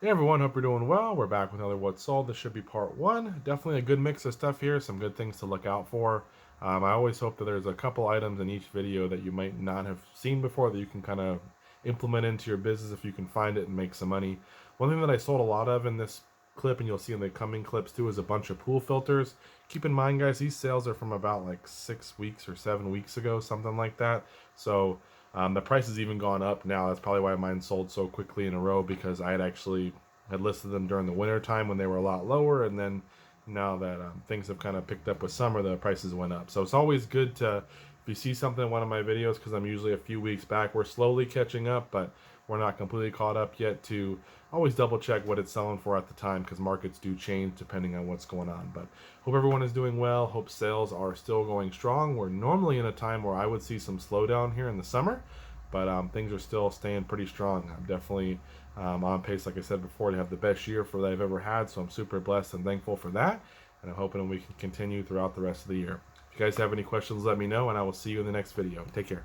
Hey everyone, hope you're doing well. We're back with another What's Sold. This should be part one. Definitely a good mix of stuff here, some good things to look out for. I always hope that there's a couple items in each video that you might not have seen before that you can kind of implement into your business if you can find it and make some money. One thing that I sold a lot of in this clip, and you'll see in the coming clips too, is a bunch of pool filters. Keep in mind, guys, these sales are from about like 6 weeks or 7 weeks ago, something like that. So the price has even gone up now. That's probably why mine sold so quickly in a row, because I had listed them during the winter time when they were a lot lower, and then now that things have kind of picked up with summer, the prices went up. So it's always good to, if you see something in one of my videos, because I'm usually a few weeks back, we're slowly catching up, but we're not completely caught up yet, to always double check what it's selling for at the time, because markets do change depending on what's going on. But hope everyone is doing well. Hope sales are still going strong. We're normally in a time where I would see some slowdown here in the summer, but things are still staying pretty strong. I'm definitely on pace, like I said before, to have the best year for that I've ever had. So I'm super blessed and thankful for that, and I'm hoping we can continue throughout the rest of the year. If you guys have any questions, let me know, and I will see you in the next video. Take care.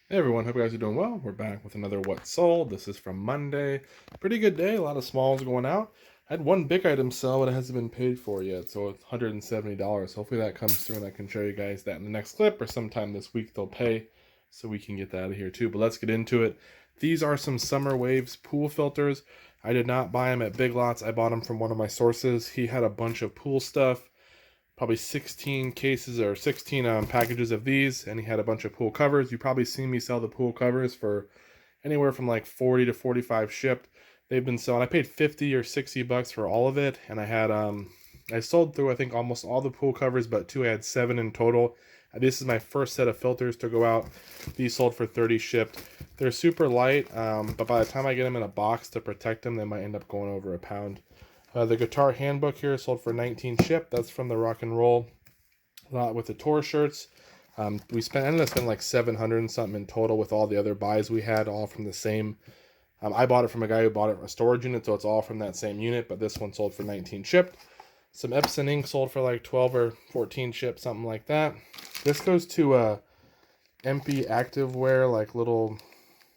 Hey everyone, hope you guys are doing well. We're back with another What Sold. This is from Monday. Pretty good day, a lot of smalls going out. I had one big item sell, but it hasn't been paid for yet, so it's $170. Hopefully that comes through and I can show you guys that in the next clip, or sometime this week they'll pay, so we can get that out of here too. But let's get into it. These are some Summer Waves pool filters. I did not buy them at Big Lots. I bought them from one of my sources. He had a bunch of pool stuff, probably 16 cases or 16 packages of these, and he had a bunch of pool covers. You probably seen me sell the pool covers for anywhere from like 40 to 45 shipped. They've been selling. I paid 50 or 60 bucks for all of it, and I sold through, I think, almost all the pool covers but two. I had 7 in total. This is my first set of filters to go out. These sold for 30 shipped. They're super light, but by the time I get them in a box to protect them, they might end up going over a pound. The guitar handbook here sold for 19 shipped. That's from the Rock and Roll lot with the tour shirts. Ended up spending like 700 and something in total with all the other buys we had, all from the same. I bought it from a guy who bought it from a storage unit, so it's all from that same unit, but this one sold for 19 shipped. Some Epson ink sold for like 12 or 14 shipped, something like that. This goes to MP Activewear, like little,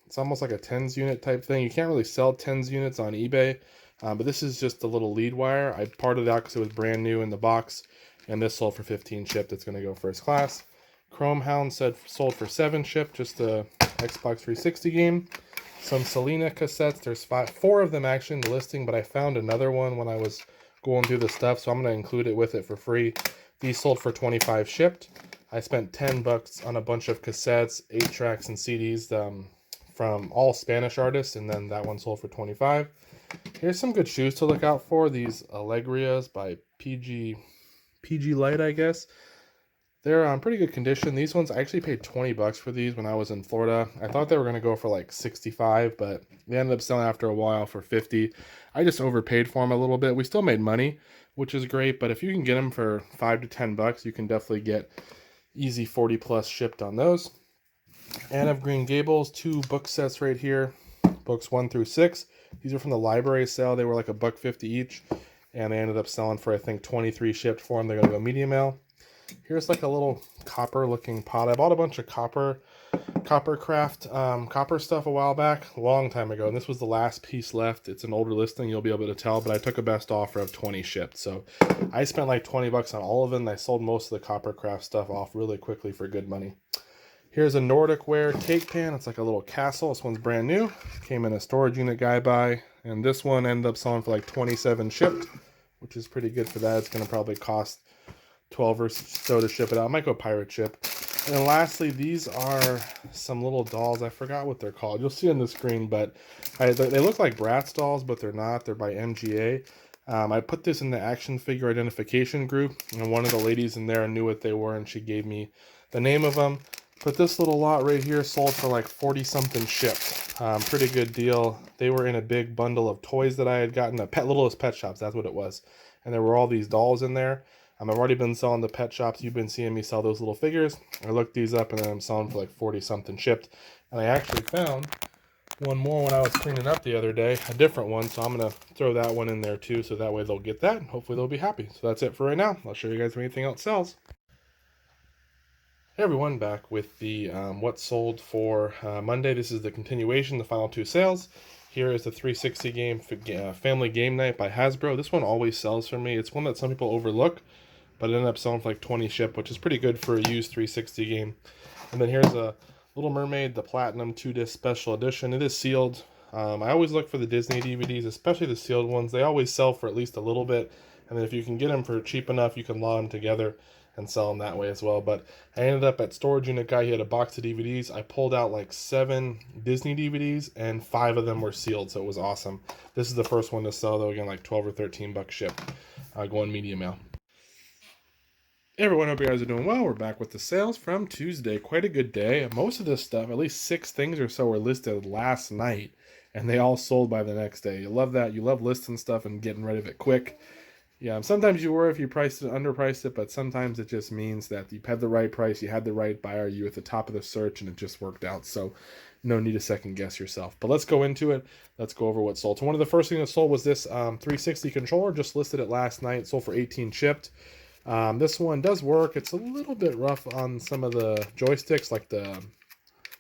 it's almost like a tens unit type thing. You can't really sell tens units on eBay, but this is just a little lead wire. I parted it out because it was brand new in the box, and this sold for 15 shipped. It's going to go first class. Chrome Hound said sold for 7 shipped, just the Xbox 360 game. Some Selena cassettes. There's 4 of them actually in the listing, but I found another one when I was going through the stuff, so I'm going to include it with it for free. These sold for 25 shipped. I spent 10 bucks on a bunch of cassettes, 8 tracks, and CDs from all Spanish artists, and then that one sold for 25. Here's some good shoes to look out for. These Allegrias by PG Light, I guess. They're on pretty good condition. These ones, I actually paid 20 bucks for these when I was in Florida. I thought they were going to go for like 65, but they ended up selling after a while for 50. I just overpaid for them a little bit. We still made money, which is great, but if you can get them for 5 to 10 bucks, you can definitely get easy 40 plus shipped on those. Anne of Green Gables, 2 book sets right here, books 1 through 6. These are from the library sale. They were like $1.50 each, and they ended up selling for, I think, 23 shipped for them. They're going to go medium mail. Here's like a little copper looking pot. I bought a bunch of copper stuff a while back, a long time ago, and this was the last piece left. It's an older listing, you'll be able to tell, but I took a best offer of 20 shipped. So I spent like 20 bucks on all of them. I sold most of the copper craft stuff off really quickly for good money. Here's a Nordic Ware cake pan. It's like a little castle. This one's brand new. Came in a storage unit guy buy, and this one ended up selling for like 27 shipped, which is pretty good for that. It's going to probably cost 12 or so to ship it out. I might go pirate ship. And then lastly, these are some little dolls. I forgot what they're called. You'll see on the screen, but they look like Bratz dolls, but they're not. They're by MGA. I put this in the action figure identification group, and one of the ladies in there knew what they were, and she gave me the name of them. But this little lot right here sold for like 40 something shipped. Pretty good deal. They were in a big bundle of toys that I had gotten at Littlest Pet Shops. That's what it was. And there were all these dolls in there. I've already been selling the pet shops. You've been seeing me sell those little figures. I looked these up, and then I'm selling for like 40 something shipped. And I actually found one more when I was cleaning up the other day, a different one. So I'm going to throw that one in there too, so that way they'll get that. Hopefully they'll be happy. So that's it for right now. I'll show you guys if anything else sells. Hey everyone, back with the what sold for Monday. This is the continuation, the final 2 sales. Here is the 360 game Family Game Night by Hasbro. This one always sells for me. It's one that some people overlook, but it ended up selling for like 20 ship, which is pretty good for a used 360 game. And then here's a Little Mermaid, the Platinum 2-disc Special Edition. It is sealed. I always look for the Disney DVDs, especially the sealed ones. They always sell for at least a little bit. And then if you can get them for cheap enough, you can log them together and sell them that way as well. But I ended up at Storage Unit Guy. He had a box of DVDs. I pulled out like 7 Disney DVDs, and 5 of them were sealed, so it was awesome. This is the first one to sell, though. Again, like 12 or 13 bucks shipped. Going media mail. Hey everyone, hope you guys are doing well. We're back with the sales from Tuesday. Quite a good day. Most of this stuff, at least 6 things or so, were listed last night, and they all sold by the next day. You love that. You love listing stuff and getting rid of it quick. Yeah, sometimes you worry if you priced it, underpriced it, but sometimes it just means that you had the right price, you had the right buyer, you were at the top of the search, and it just worked out. So no need to second guess yourself. But let's go into it. Let's go over what sold. So one of the first things that sold was this 360 controller. Just listed it last night. Sold for 18 shipped. This one does work. It's a little bit rough on some of the joysticks, like they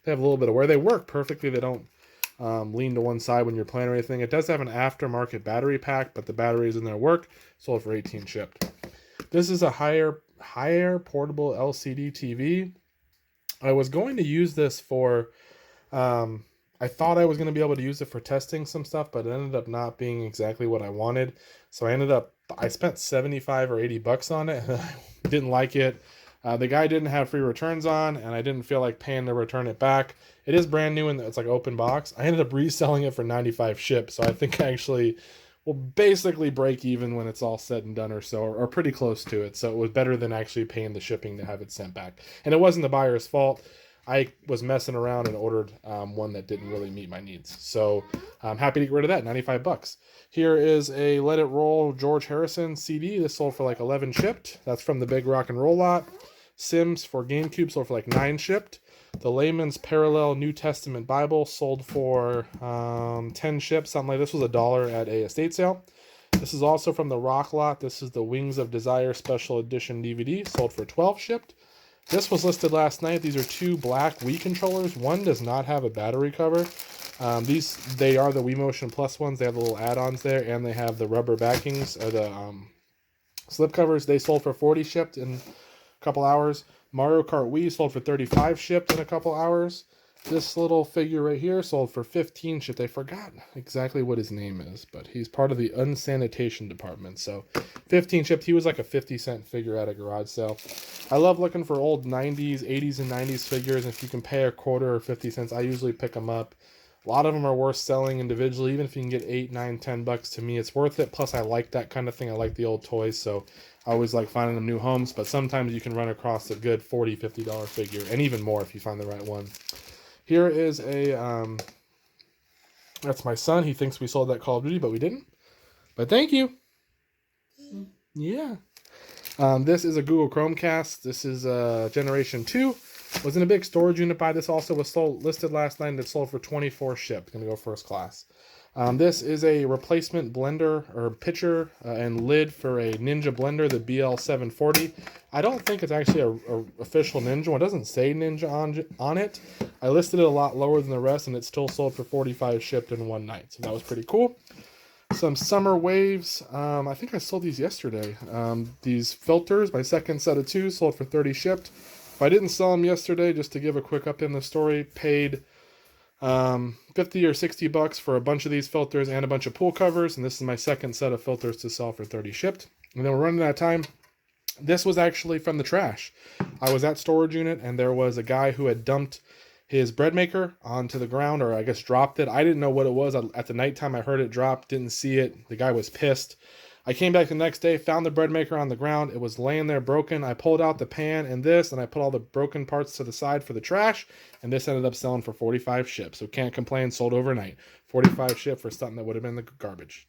have a little bit of wear. They work perfectly. They don't lean to one side when you're playing or anything. It does have an aftermarket battery pack, but the batteries in there work. Sold for 18 shipped. This is a higher portable LCD TV. I was going to use this for, I thought I was going to be able to use it for testing some stuff, but it ended up not being exactly what I wanted. So I spent 75 or 80 bucks on it. I didn't like it. The guy didn't have free returns on, and I didn't feel like paying to return it back. It is brand new, and it's like open box. I ended up reselling it for 95 shipped, so I think I actually will basically break even when it's all said and done or so, or pretty close to it. So it was better than actually paying the shipping to have it sent back. And it wasn't the buyer's fault. I was messing around and ordered one that didn't really meet my needs. So I'm happy to get rid of that, 95 bucks. Here is a Let It Roll George Harrison CD. This sold for like 11 shipped. That's from the Big Rock and Roll lot. Sims for GameCube sold for like 9 shipped. The Layman's Parallel New Testament Bible sold for 10 shipped. Something like this was $1 at a estate sale. This is also from the Rock lot. This is the Wings of Desire Special Edition DVD. Sold for 12 shipped. This was listed last night. These are 2 black Wii controllers. One does not have a battery cover. They are the Wii Motion Plus ones. They have the little add-ons there, and they have the rubber backings, or the slip covers. They sold for 40 shipped in a couple hours. Mario Kart Wii sold for 35 shipped in a couple hours. This little figure right here sold for 15 shipped. I forgot exactly what his name is, but he's part of the unsanitation department. So 15 shipped. He was like a 50-cent figure at a garage sale. I love looking for old 90s, 80s, and 90s figures. If you can pay a quarter or 50 cents, I usually pick them up. A lot of them are worth selling individually. Even if you can get 8, 9, 10 bucks, to me, it's worth it. Plus, I like that kind of thing. I like the old toys, so I always like finding them new homes. But sometimes you can run across a good $40, $50 figure, and even more if you find the right one. Here is a, that's my son. He thinks we sold that Call of Duty, but we didn't. But thank you. Yeah. This is a Google Chromecast. This is Generation 2. Was in a big storage unit buy. This also was listed last night, and it sold for 24 shipped. Gonna go first class. This is a replacement blender or pitcher and lid for a Ninja blender, the BL740. I don't think it's actually a official Ninja one. It doesn't say Ninja on it. I listed it a lot lower than the rest, and it still sold for 45 shipped in one night. So that was pretty cool. Some Summer Waves. I think I sold these yesterday. These filters, my second set of 2, sold for 30 shipped. If I didn't sell them yesterday, just to give a quick up in the story, paid 50 or 60 bucks for a bunch of these filters and a bunch of pool covers, and this is my second set of filters to sell for 30 shipped. And then we're running out of time. This was actually from the trash. I was at storage unit, and there was a guy who had dumped his bread maker onto the ground, or I guess dropped it. I didn't know what it was. At the nighttime, I heard it drop, didn't see it. The guy was pissed. I came back the next day, found the bread maker on the ground. It was laying there broken. I pulled out the pan and this, and I put all the broken parts to the side for the trash, and this ended up selling for 45 shipped. So can't complain, sold overnight. 45 shipped for something that would have been the garbage.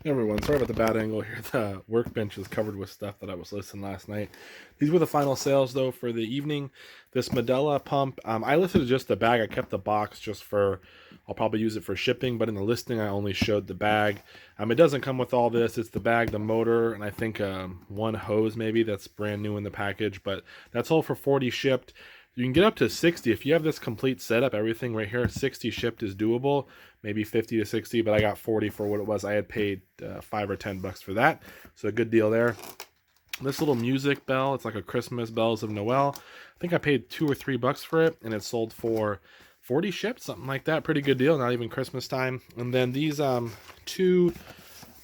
Hey everyone, sorry about the bad angle here. The workbench is covered with stuff that I was listing last night. These were the final sales though for the evening. This Medela pump, I listed just the bag. I kept the box just for, I'll probably use it for shipping, but in the listing I only showed the bag. It doesn't come with all this. It's the bag, the motor, and I think one hose maybe that's brand new in the package, but that's all for 40 shipped. You can get up to 60 if you have this complete setup, everything right here. 60 shipped is doable, maybe 50 to 60, but I got 40 for what it was. I had paid $5 or $10 for that, so a good deal there. This little music bell, it's like a Christmas bells of Noel. I think I paid $2 or $3 for it, and it sold for 40 shipped, something like that. Pretty good deal, not even Christmas time. And then these two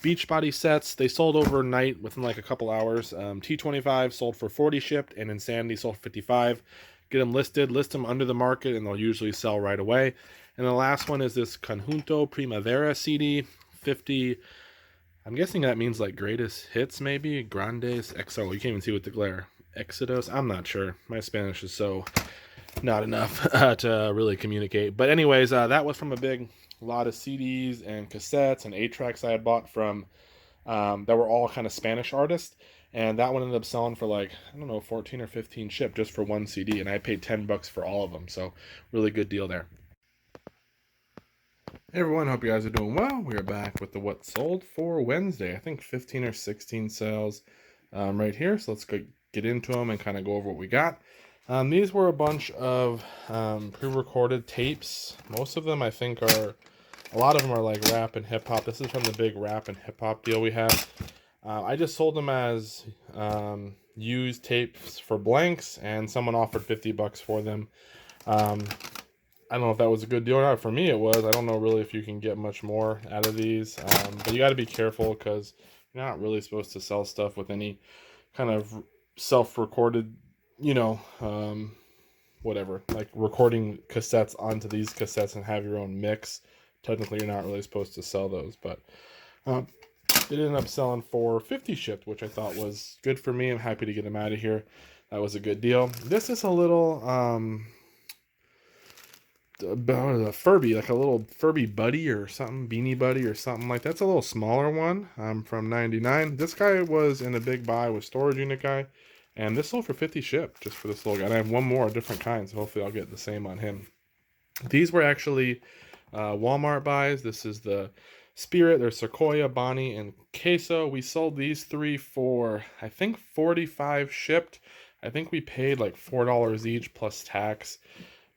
Beachbody sets, they sold overnight within like a couple hours. T25 sold for 40 shipped, and Insanity sold for 55. Get them listed, list them under the market, and they'll usually sell right away. And the last one is this Conjunto Primavera CD, 50. I'm guessing that means like greatest hits, maybe Grandes XO. You can't even see with the glare. Exodus. I'm not sure. My Spanish is so not enough to really communicate. But anyways, that was from a big lot of CDs and cassettes and 8-tracks I had bought from that were all kind of Spanish artists. And that one ended up selling for like, I don't know, 14 or 15 shipped just for one CD. And I paid $10 for all of them. So really good deal there. Hey everyone, hope you guys are doing well. We are back with the What Sold for Wednesday. I think 15 or 16 sales right here. So let's get into them and kind of go over what we got. These were a bunch of pre-recorded tapes. Most of them I think are, a lot of them are like rap and hip hop. This is from the big rap and hip hop deal we have. I just sold them as used tapes for blanks, and someone offered $50 for them. I don't know if that was a good deal or not. For me, it was. I don't know really if you can get much more out of these. But you got to be careful because you're not really supposed to sell stuff with any kind of self-recorded, whatever, like recording cassettes onto these cassettes and have your own mix. Technically, you're not really supposed to sell those. But it ended up selling for 50 shipped, which I thought was good for me. I'm happy to get them out of here. That was a good deal. This is a little... about a Furby, like a little Furby Buddy or something, Beanie Buddy or something like that. That's a little smaller one from 99. This guy was in a big buy with Storage Unit Guy, and this sold for 50 shipped just for this little guy. And I have one more, a different kind, so hopefully I'll get the same on him. These were actually Walmart buys. This is the Spirit, there's Sequoia, Bonnie, and Queso. We sold these three for, I think, 45 shipped. I think we paid like $4 each plus tax.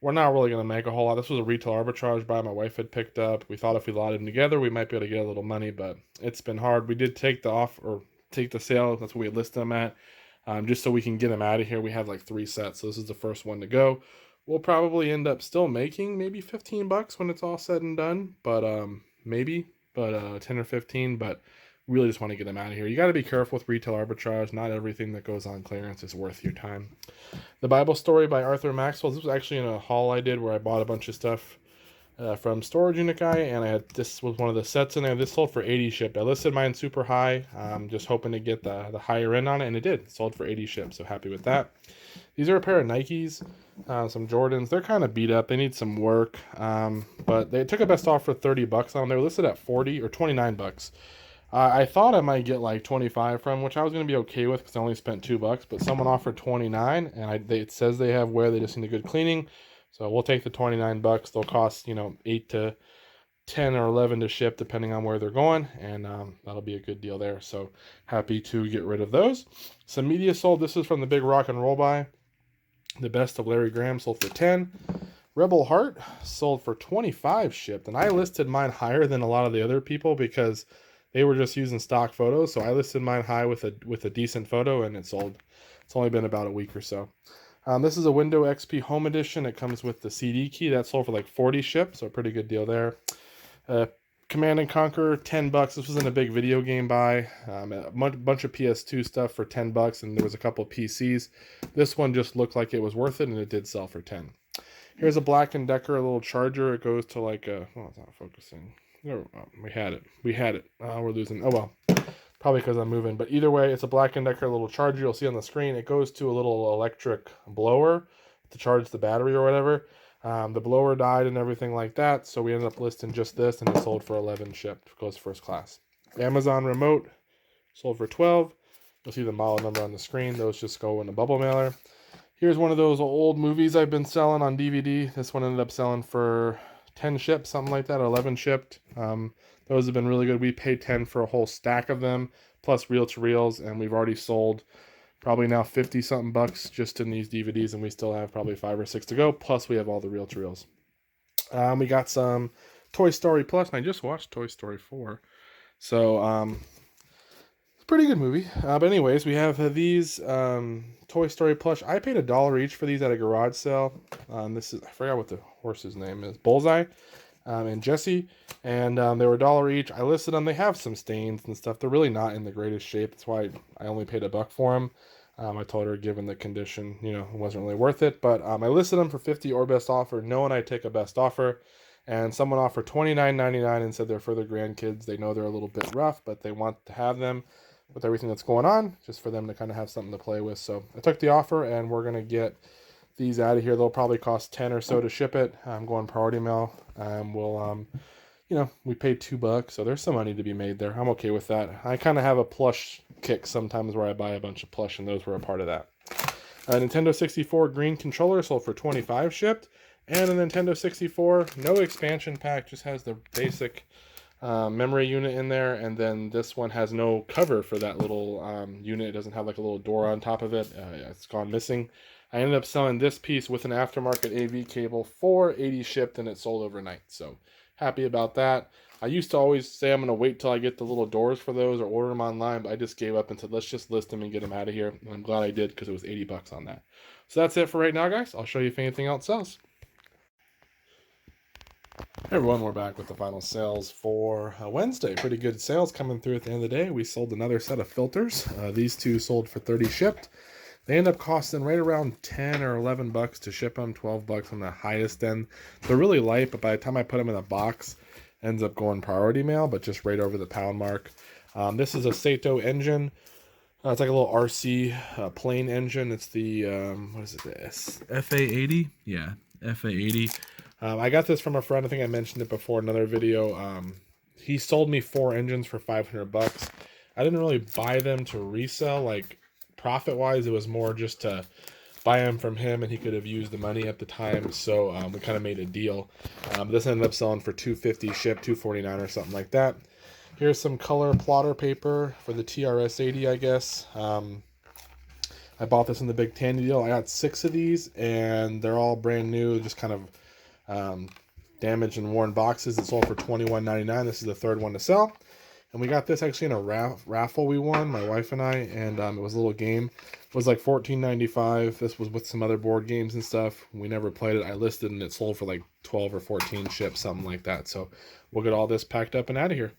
We're not really going to make a whole lot. This was a retail arbitrage buy my wife had picked up. We thought if we lotted them together, we might be able to get a little money, but it's been hard. We did take the offer, or take the sale. That's what we listed them at, just so we can get them out of here. We have like 3 sets, so this is the first one to go. We'll probably end up still making maybe $15 when it's all said and done, but maybe, but 10 or 15, but really just want to get them out of here. You got to be careful with retail arbitrage. Not everything that goes on clearance is worth your time. The Bible Story by Arthur Maxwell. This was actually in a haul I did where I bought a bunch of stuff from Storage Unit Guy, and this was one of the sets in there. This sold for 80 shipped. I listed mine super high, just hoping to get the higher end on it, and it did. It sold for 80 shipped, so happy with that. These are a pair of Nikes, some Jordans. They're kind of beat up. They need some work, but they took a best offer for $30 on them. They were listed at 40 or $29. I thought I might get like 25 from, which I was going to be okay with because I only spent $2, but someone offered 29, and it says they have wear, they just need a good cleaning. So we'll take the $29. They'll cost, 8 to 10 or 11 to ship depending on where they're going, and that'll be a good deal there. So happy to get rid of those. Some media sold. This is from the big rock and roll buy. The Best of Larry Graham sold for 10. Rebel Heart sold for 25 shipped, and I listed mine higher than a lot of the other people because they were just using stock photos. So I listed mine high with a decent photo, and it sold. It's only been about a week or so. This is a Windows XP Home Edition. It comes with the CD key. That sold for like 40 shipped, so a pretty good deal there. Command & Conquer, $10. This was in a big video game buy. A bunch of PS2 stuff for $10, and there was a couple of PCs. This one just looked like it was worth it, and it did sell for 10. Here's a Black & Decker, a little charger. It goes to like a... Oh, it's not focusing. Oh, we had it. We're losing. Oh, well. Probably because I'm moving. But either way, it's a Black & Decker little charger. You'll see on the screen. It goes to a little electric blower to charge the battery or whatever. The blower died and everything like that. So we ended up listing just this, and it sold for 11 shipped. Goes first class. Amazon remote sold for 12. You'll see the model number on the screen. Those just go in a bubble mailer. Here's one of those old movies I've been selling on DVD. This one ended up selling for 10 shipped, something like that, or 11 shipped. Those have been really good. We paid 10 for a whole stack of them, plus reel-to-reels, and we've already sold Probably now 50 something bucks just in these DVDs, and we still have probably 5 or 6 to go. Plus, we have all the reel-to-reels. We got some Toy Story Plus, and I just watched Toy Story 4. So, it's a pretty good movie. But anyways, we have these Toy Story Plus. I paid $1 each for these at a garage sale. This is, I forgot what the horse's name is. Bullseye and Jesse. And they were $1 each. I listed them. They have some stains and stuff. They're really not in the greatest shape. That's why I only paid $1 for them. I told her, given the condition, it wasn't really worth it. But I listed them for 50 or best offer, knowing I'd take a best offer. And someone offered $29.99 and said they're for their grandkids. They know they're a little bit rough, but they want to have them with everything that's going on, just for them to kind of have something to play with. So I took the offer, and we're going to get these out of here. They'll probably cost 10 or so to ship it. I'm going priority mail. We paid $2, so there's some money to be made there. I'm okay with that. I kind of have a plush kick sometimes where I buy a bunch of plush, and those were a part of that. A Nintendo 64 green controller sold for $25 shipped, and a Nintendo 64, no expansion pack, just has the basic memory unit in there, and then this one has no cover for that little unit. It doesn't have like a little door on top of it. It's gone missing. I ended up selling this piece with an aftermarket AV cable for $80 shipped, and it sold overnight. So happy about that. I used to always say I'm going to wait till I get the little doors for those or order them online, but I just gave up and said, let's just list them and get them out of here. And I'm glad I did, because it was $80 on that. So that's it for right now, guys. I'll show you if anything else sells. Hey everyone, we're back with the final sales for Wednesday. Pretty good sales coming through at the end of the day. We sold another set of filters. These two sold for $30 shipped. They end up costing right around 10 or $11 to ship them, $12 on the highest end. They're really light, but by the time I put them in a box, ends up going priority mail, but just right over the pound mark. This is a Sato engine. It's like a little RC plane engine. It's the, what is it, the FA80? Yeah, FA80. I got this from a friend. I think I mentioned it before in another video. He sold me 4 engines for $500. I didn't really buy them to resell, like profit-wise. It was more just to buy them from him, and he could have used the money at the time. So we kind of made a deal. This ended up selling for $250 shipped, $249 or something like that. Here's some color plotter paper for the TRS-80, I guess. I bought this in the Big Tandy deal. I got 6 of these, and they're all brand new, just kind of damaged and worn boxes. It sold for $21.99. This is the third one to sell. And we got this actually in a raffle we won, my wife and I, and it was a little game. It was like $14.95. This was with some other board games and stuff. We never played it. I listed, and it sold for like 12 or 14 shipped, something like that. So we'll get all this packed up and out of here.